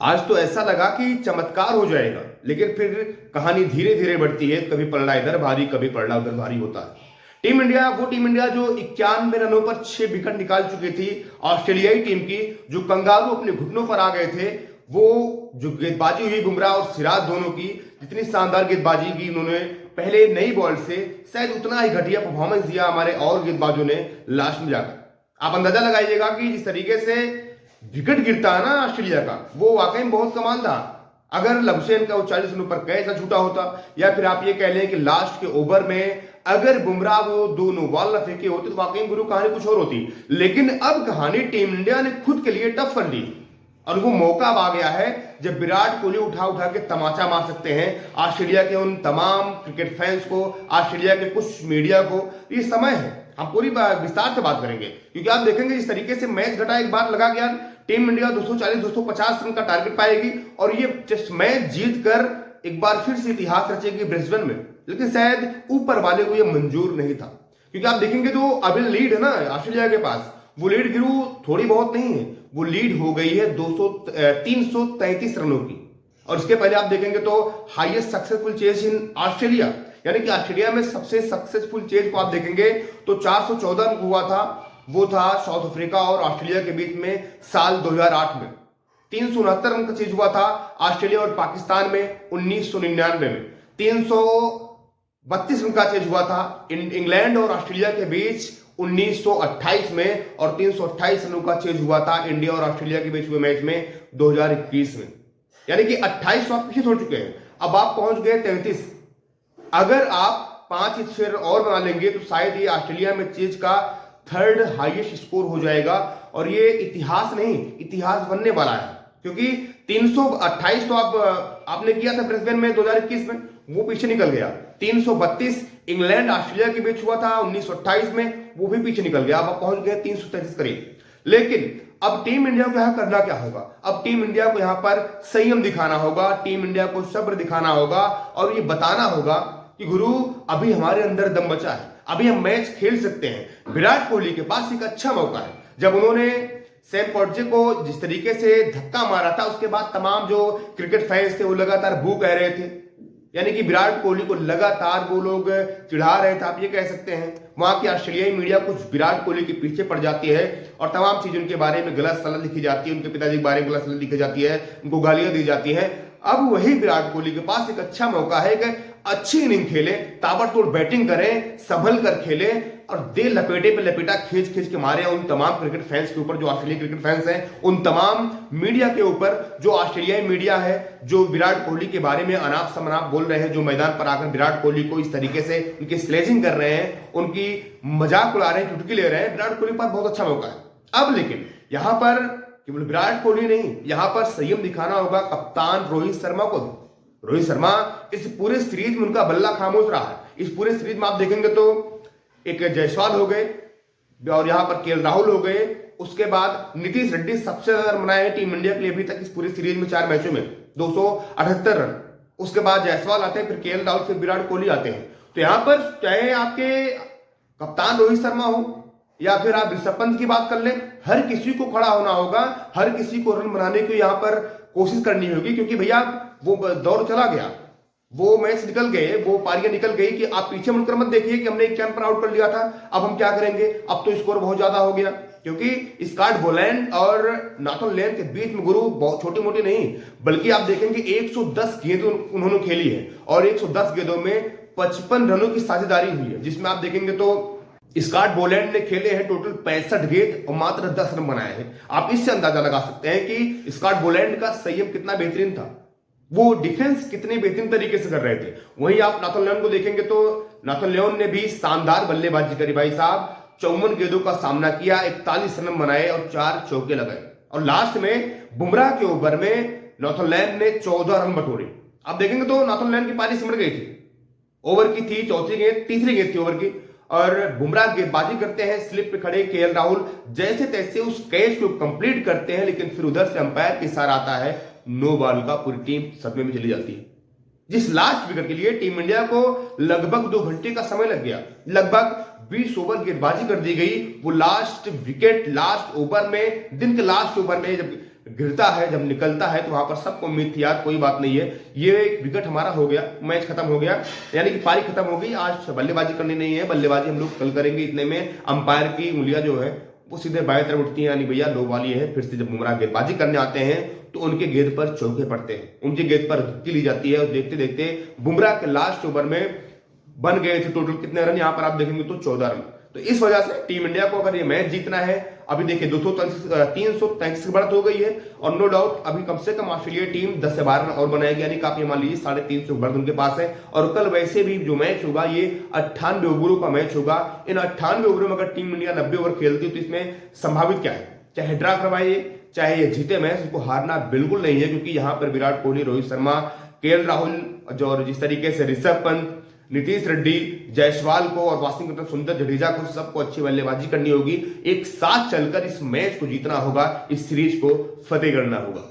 आज तो ऐसा लगा कि चमत्कार हो जाएगा, लेकिन फिर कहानी धीरे धीरे बढ़ती है। कभी पलड़ा इधर भारी, कभी पलड़ा उधर भारी होता है। टीम इंडिया जो 91 रनों पर 6 विकेट निकाल चुकी थी ऑस्ट्रेलियाई टीम की, जो कंगारू अपने घुटनों पर आ गए थे। वो जो गेंदबाजी हुई बुमराह और सिराज दोनों की, जितनी शानदार गेंदबाजी की उन्होंने पहले नई बॉल से, शायद उतना ही घटिया परफॉर्मेंस दिया हमारे और गेंदबाजों ने लास्ट में जाकर। आप अंदाजा लगाइएगा कि जिस तरीके से विकेट गिरता है ना ऑस्ट्रेलिया का, वो वाकई में बहुत कमाल था। अगर लबसेन का वो 40 रनों पर कैसा छूटा होता, या फिर आप ये कह लें कि लास्ट के ओवर में अगर बुमराह वो दो नो बॉल न फेंके होते तो वाकई गुरु कहानी कुछ और होती। लेकिन अब कहानी टीम इंडिया ने खुद के लिए टफ कर ली और वो मौका अब आ गया है जब विराट कोहली उठा उठा के तमाचा मार सकते हैं ऑस्ट्रेलिया के उन तमाम क्रिकेट फैंस को, ऑस्ट्रेलिया के कुछ मीडिया को। ये समय है, हम पूरी विस्तार से बात करेंगे, क्योंकि आप देखेंगे जिस तरीके से मैच घटा, एक बार लगा कि यार टीम इंडिया 240-250 रन का टारगेट पाएगी और ये टेस्ट मैच जीत कर एक बार फिर से इतिहास रचेगी ब्रिस्बेन में। लेकिन शायद ऊपर वाले को यह मंजूर नहीं था, क्योंकि आप देखेंगे तो अभी लीड है ना ऑस्ट्रेलिया के पास, वो लीड गिरू थोड़ी बहुत नहीं है, वो लीड हो गई है 333 रनों की। और इसके पहले आप देखेंगे तो highest successful chase in Australia, यानी कि ऑस्ट्रेलिया में सबसे सक्सेसफुल चेज को आप देखेंगे तो 414 रन हुआ था। वो था साउथ अफ्रीका और ऑस्ट्रेलिया के बीच में साल 2008 में। 369 रन का चेज हुआ था ऑस्ट्रेलिया और पाकिस्तान में 1999 में। 332 रन का चेज हुआ था इंग्लैंड और ऑस्ट्रेलिया के बीच 1928 में, और 328 रनों का चेज हुआ था इंडिया और ऑस्ट्रेलिया के बीच हुए मैच में 2021 में। यानी कि 28 तो आप पीछे छोड़ चुके हैं, अब आप पहुंच गए 33। अगर आप 5-6 और बना लेंगे तो शायद ये ऑस्ट्रेलिया में चेज का थर्ड हाईएस्ट स्कोर हो जाएगा, और ये इतिहास नहीं, इतिहास बनने वाला है। क्योंकि 328 तो आपने किया था ब्रिस्बेन में 2021 में, वो पीछे निकल गया। 332 इंग्लैंड ऑस्ट्रेलिया के बीच हुआ था 1928 में, वो भी पीछे निकल गया। अब आप पहुंच गए 333 करीब। लेकिन अब टीम इंडिया को यहां करना क्या होगा? अब टीम इंडिया को यहां पर संयम दिखाना होगा, टीम इंडिया को सब्र दिखाना होगा, और ये बताना होगा कि गुरु अभी हमारे अंदर दम बचा है, अभी हम मैच खेल सकते हैं। विराट कोहली के पास एक अच्छा मौका है। जब उन्होंने सैम कॉटजे को जिस तरीके से धक्का मारा था, उसके बाद तमाम जो क्रिकेट फैंस थे वो लगातार बू कह रहे थे, यानी कि विराट कोहली को लगातार वो लोग चिढ़ा रहे थे, आप ये कह सकते हैं। वहां की ऑस्ट्रेलियाई मीडिया कुछ विराट कोहली के पीछे पड़ जाती है और तमाम चीज उनके बारे में गलत सलाह लिखी जाती है, उनके पिताजी के बारे में गलत सलाह लिखी जाती है, उनको गालियां दी जाती हैं। अब वही विराट कोहली के पास एक अच्छा मौका है कि अच्छी इनिंग खेले, ताबड़तोड़ बैटिंग करें, संभल कर खेले और दे लपेटे पे लपेटा खींच खींच के मारे उन तमाम क्रिकेट फैंस के ऊपर, जो ऑस्ट्रेलियाई क्रिकेट फैंस हैं, उन तमाम मीडिया के ऊपर, जो ऑस्ट्रेलियाई मीडिया है, जो विराट कोहली के बारे में अनाप शनाप बोल रहे हैं, जो मैदान पर आकर विराट कोहली को इस तरीके से उनकी स्लेजिंग कर रहे हैं, उनकी मजाक उड़ा रहे हैं, चुटकी ले रहे हैं। विराट कोहली के पास बहुत अच्छा मौका है। अब लेकिन यहां पर केवल विराट कोहली नहीं, यहां पर संयम दिखाना होगा कप्तान रोहित शर्मा को। रोहित शर्मा इस पूरे सीरीज में उनका बल्ला खामोश रहा है। इस पूरे सीरीज में आप देखेंगे तो एक जायसवाल हो गए और यहां पर केएल राहुल हो गए, उसके बाद नीतीश रेड्डी सबसे ज्यादा रन बनाए हैं टीम इंडिया के लिए अभी तक इस पूरी सीरीज में 4 मैचों में 278 रन। उसके बाद जायसवाल आते हैं, फिर केएल राहुल, फिर विराट कोहली आते हैं। तो यहां पर चाहे आपके कप्तान रोहित शर्मा हो या फिर आप ऋषभ पंत की बात कर लें, हर किसी को खड़ा होना होगा, हर किसी को रन बनाने की यहां पर कोशिश करनी होगी। क्योंकि भैया वो दौर चला गया, वो मैच निकल गए, वो पारियां निकल गई कि आप पीछे मुड़कर मत देखिए कि हमने 51 पर आउट कर लिया था, अब हम क्या करेंगे, अब तो स्कोर बहुत ज्यादा हो गया। क्योंकि स्कॉट बोलैंड और नाथन लियोन के बीच में गुरु बहुत छोटी मोटी नहीं, बल्कि आप देखेंगे 110 गेंद उन्होंने खेली है और 110 गेंदों में 55 रनों की साझेदारी हुई है, जिसमें आप देखेंगे तो स्कॉट बोलैंड ने खेले हैं टोटल 65 गेंद और मात्र 10 रन बनाए हैं। आप इससे अंदाजा लगा सकते हैं कि स्कॉट बोलैंड का संयम कितना बेहतरीन था, वो डिफेंस कितने बेहतरीन तरीके से कर रहे थे। वहीं आप नाथन लियोन को देखेंगे तो नाथन लियोन ने भी शानदार बल्लेबाजी करी भाई साहब, 54 गेंदों का सामना किया, 41 रन बनाए और 4 चौके लगाए। और लास्ट में बुमराह के ओवर में नाथन लियोन ने 14 रन बटोरे। आप देखेंगे तो नाथन लियोन की पारी सिमट गई थी, ओवर की थी चौथी गेंद, तीसरी गेंद थी ओवर की, और बुमराह गेंदबाजी करते हैं, स्लिप पे खड़े केएल राहुल जैसे तैसे उस कैच को कंप्लीट करते हैं, लेकिन फिर उधर से अंपायर के इशारा आता है नो बॉल का, पूरी टीम सदमे में चली जाती है। जिस लास्ट विकेट के लिए टीम इंडिया को लगभग 2 घंटे का समय लग गया, लगभग 20 ओवर गेंदबाजी कर दी गई, वो लास्ट विकेट लास्ट ओवर में, दिन के लास्ट ओवर में जब गिरता है, जब निकलता है तो वहां पर सबको उम्मीद थी यार कोई बात नहीं है, ये एक विकेट हमारा हो गया, मैच खत्म हो गया, यानी कि पारी खत्म हो गई, आज बल्लेबाजी करनी नहीं है, बल्लेबाजी हम लोग कल करेंगे। इतने में अंपायर की उंगलियां जो है वो सीधे बाएं तरफ उठती हैं, यानी भैया लो वाली है। फिर से जब बुमराह गेंदबाजी करने आते हैं तो उनके गेंद पर चौके पड़ते हैं, उनकी गेंद पर धक्की ली जाती है और देखते देखते बुमराह के लास्ट ओवर में बन गए थे टोटल कितने रन, यहां पर आप देखेंगे तो 14 रन। तो इस वजह से टीम इंडिया को अगर ये मैच जीतना है, अभी देखिए 333 की बढ़त हो गई है और नो डाउट अभी कम से कम ऑस्ट्रेलिया टीम 10 से 12 रन और बनाएगी, यानी कि आप ये मान लीजिए 350 की बढ़त उनके पास है। और कल वैसे भी जो मैच होगा ये 98 ओवरों का मैच होगा। इन 98 ओवरों में अगर टीम इंडिया 90 ओवर खेलती है तो इसमें संभावित क्या है, चाहे ड्रा करवाइए चाहे ये जीते मैच, इसको हारना बिल्कुल नहीं है, क्योंकि यहां पर विराट कोहली, रोहित शर्मा, केएल राहुल और जिस तरीके से ऋषभ पंत, नीतीश रेड्डी, जायसवाल को और वाशिंगटन सुंदर, जडेजा को, सबको अच्छी बल्लेबाजी करनी होगी। एक साथ चलकर इस मैच को जीतना होगा, इस सीरीज को फतेह करना होगा।